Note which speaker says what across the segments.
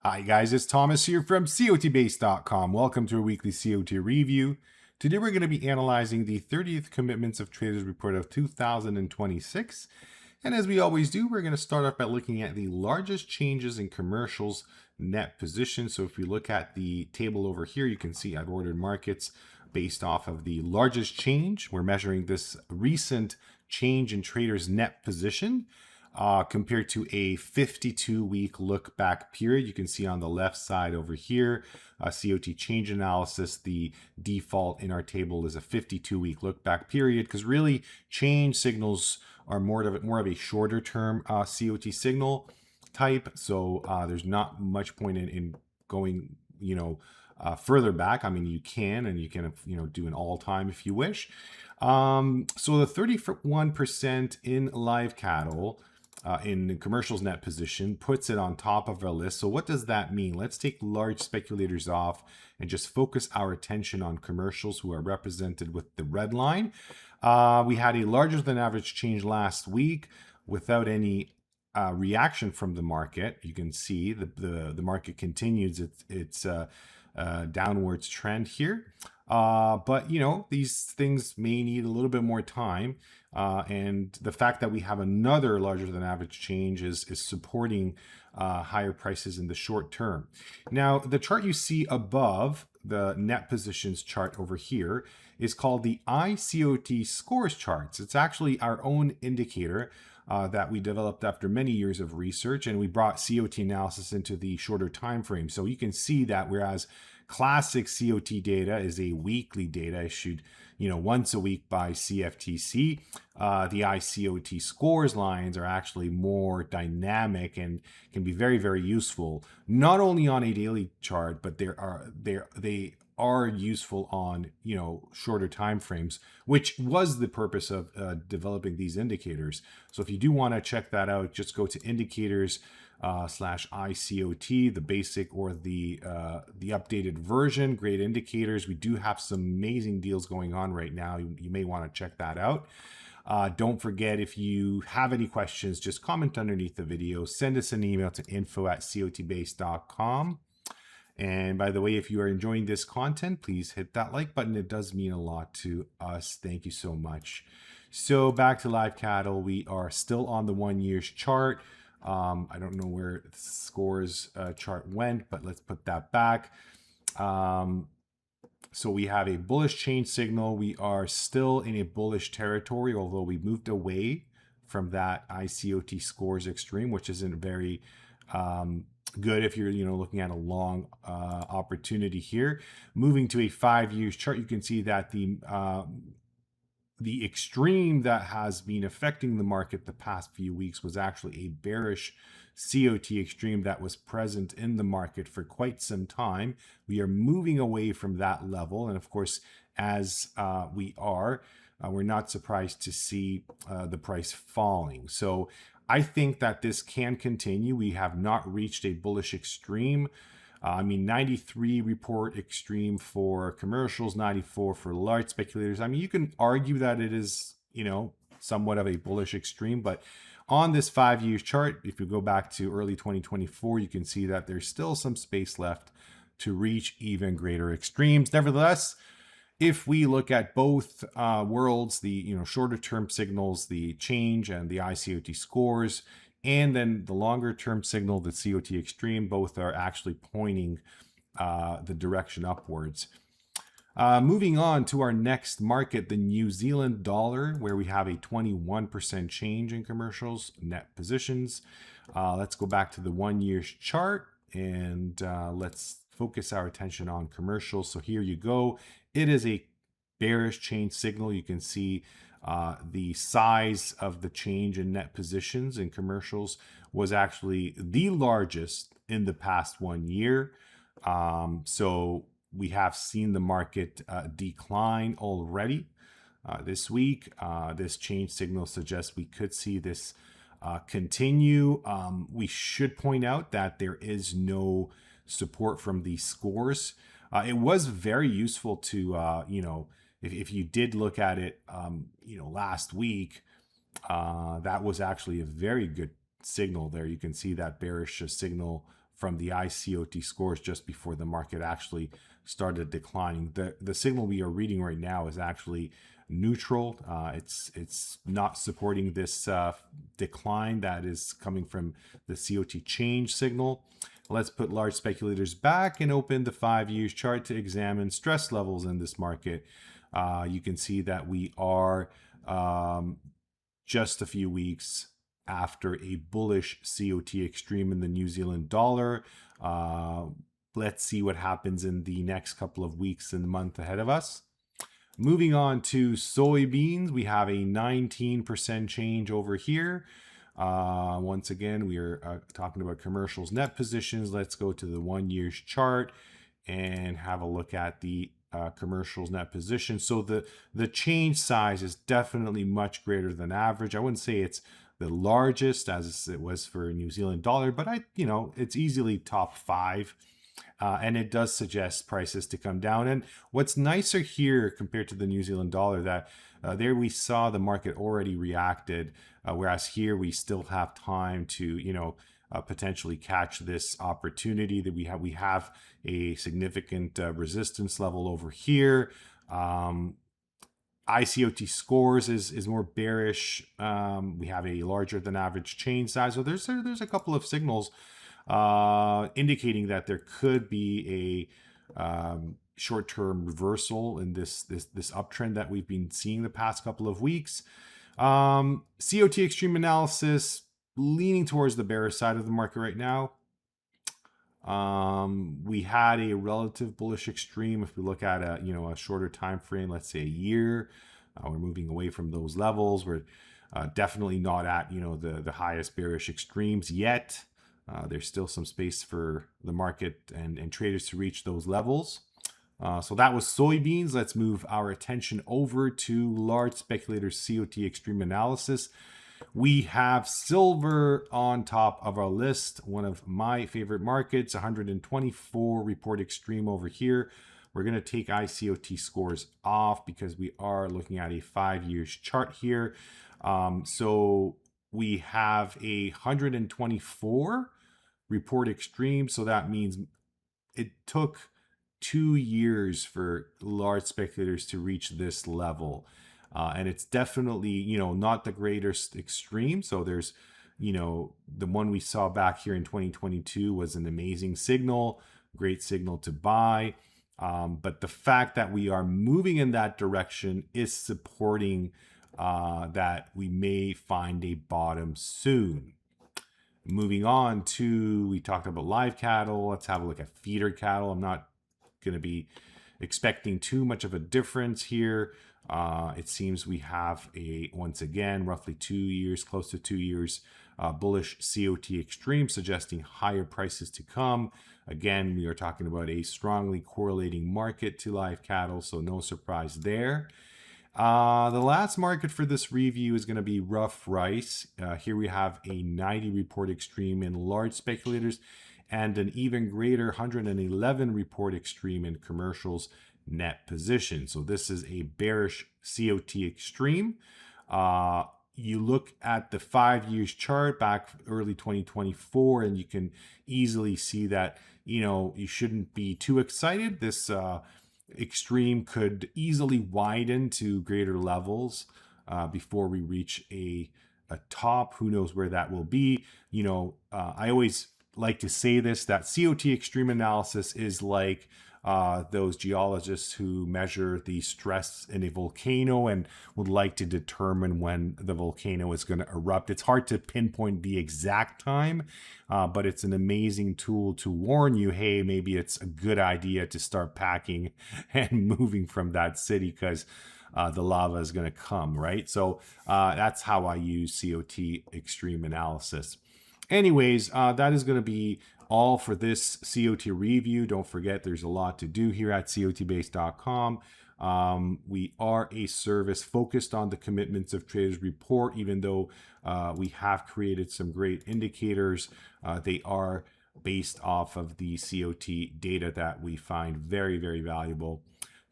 Speaker 1: Hi guys, it's Thomas here from COTBASE.com. Welcome to a weekly COT review. Today we're going to be analyzing the 30th Commitments of Traders Report of 2026. And as we always do, we're going to start off by looking at the largest changes in commercials net position. So if we look at the table over here, you can see I've ordered markets based off of the largest change. We're measuring this recent change in traders net position. Compared to a 52-week look back period. You can see on the left side over here, COT change analysis, the default in our table is a 52-week look back period, because really change signals are more of a shorter term COT signal type. So there's not much point in going, further back. I mean, you can do an all time if you wish. So the 31% in live cattle in commercials net position puts it on top of our list. So what does that mean? Let's take large speculators off and just focus our attention on commercials, who are represented with the red line. We had a larger than average change last week without any reaction from the market. You can see the market continues its downwards trend here. But these things may need a little bit more time. And the fact that we have another larger than average change is supporting higher prices in the short term. Now, the chart you see above, the net positions chart over here, is called the iCOT scores charts. It's actually our own indicator that we developed after many years of research, and we brought COT analysis into the shorter time frame. So you can see that whereas classic COT data is a weekly data issued once a week by CFTC, the iCOT scores lines are actually more dynamic and can be very, very useful, not only on a daily chart, but they are useful on shorter time frames, which was the purpose of developing these indicators. So if you do want to check that out, just go to indicators /iCOT, the basic or the updated version. Great indicators. We do have some amazing deals going on right now. You may want to check that out. Don't forget, if you have any questions, just comment underneath the video. Send us an email to info@cotbase.com. And by the way, if you are enjoying this content, please hit that like button. It does mean a lot to us. Thank you so much. So back to live cattle. We are still on the 1 year's chart. I don't know where the scores chart went, but let's put that back. So we have a bullish change signal. We are still in a bullish territory, although we moved away from that iCOT scores extreme, which isn't very good if you're looking at a long opportunity here. Moving to a 5 years chart, you can see that the extreme that has been affecting the market the past few weeks was actually a bearish COT extreme that was present in the market for quite some time. We are moving away from that level, and of course, as we're not surprised to see the price falling. So I think that this can continue. We have not reached a bullish extreme. 93 report extreme for commercials, 94 for large speculators. I mean, you can argue that it is, somewhat of a bullish extreme, but on this 5 years chart, if you go back to early 2024, you can see that there's still some space left to reach even greater extremes. Nevertheless, if we look at both worlds, the shorter term signals, the change and the iCOT scores, and then the longer term signal, the COT extreme, both are actually pointing the direction upwards. Moving on to our next market, the New Zealand dollar, where we have a 21% change in commercials net positions. Let's go back to the 1 year's chart, and let's focus our attention on commercials. So here you go. It is a bearish change signal. You can see the size of the change in net positions in commercials was actually the largest in the past 1 year. So we have seen the market decline already this week. This change signal suggests we could see this continue. We should point out that there is no support from these scores. It was very useful to, if you did look at it, last week, that was actually a very good signal there. You can see that bearish signal from the iCOT scores just before the market actually started declining. The signal we are reading right now is actually neutral. It's not supporting this decline that is coming from the COT change signal. Let's put large speculators back and open the 5 years chart to examine stress levels in this market. You can see that we are just a few weeks after a bullish COT Extreme in the New Zealand dollar. Let's see what happens in the next couple of weeks and the month ahead of us. Moving on to soybeans, we have a 19% change over here. Once again, we are talking about commercials net positions. Let's go to the 1 year's chart and have a look at the commercials net position. So the change size is definitely much greater than average. I wouldn't say it's the largest as it was for New Zealand dollar, but it's easily top 5. And it does suggest prices to come down. And what's nicer here compared to the New Zealand dollar, that there we saw the market already reacted, whereas here we still have time to potentially catch this opportunity that we have a significant resistance level over here. iCOT scores is more bearish. We have a larger than average change size. So there's a couple of signals indicating that there could be a short-term reversal in this uptrend that we've been seeing the past couple of weeks. COT Extreme analysis leaning towards the bearish side of the market right now. We had a relative bullish extreme. If we look at a shorter time frame, let's say a year, we're moving away from those levels. We're definitely not at the highest bearish extremes yet. There's still some space for the market and traders to reach those levels. So that was soybeans. Let's move our attention over to large speculators COT Extreme analysis. We have silver on top of our list, one of my favorite markets, 124 report extreme over here. We're going to take iCOT scores off because we are looking at a 5 years chart here. So we have a 124 report extreme. So that means it took 2 years for large speculators to reach this level. And it's definitely, not the greatest extreme. So there's, the one we saw back here in 2022 was an amazing signal, great signal to buy. But the fact that we are moving in that direction is supporting that we may find a bottom soon. Moving on to, we talked about live cattle. Let's have a look at feeder cattle. I'm not going to be expecting too much of a difference here. It seems we have once again, roughly 2 years, close to 2 years, bullish COT extreme, suggesting higher prices to come. Again, we are talking about a strongly correlating market to live cattle, so no surprise there. The last market for this review is going to be rough rice. Here we have a 90 report extreme in large speculators and an even greater 111 report extreme in commercials net position. So this is a bearish COT extreme. You look at the 5 years chart back early 2024, and you can easily see that, you shouldn't be too excited. This extreme could easily widen to greater levels before we reach a top. Who knows where that will be? I always like to say this, that COT extreme analysis is like those geologists who measure the stress in a volcano and would like to determine when the volcano is going to erupt. It's hard to pinpoint the exact time, but it's an amazing tool to warn you, hey, maybe it's a good idea to start packing and moving from that city because the lava is going to come, right? So that's how I use COT extreme analysis. Anyways, that is going to be all for this COT review. Don't forget, there's a lot to do here at COTBASE.com. We are a service focused on the commitments of Traders Report. Even though we have created some great indicators, they are based off of the COT data that we find very, very valuable.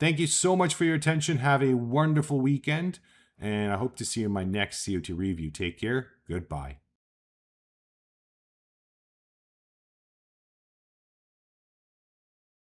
Speaker 1: Thank you so much for your attention. Have a wonderful weekend, and I hope to see you in my next COT review. Take care. Goodbye.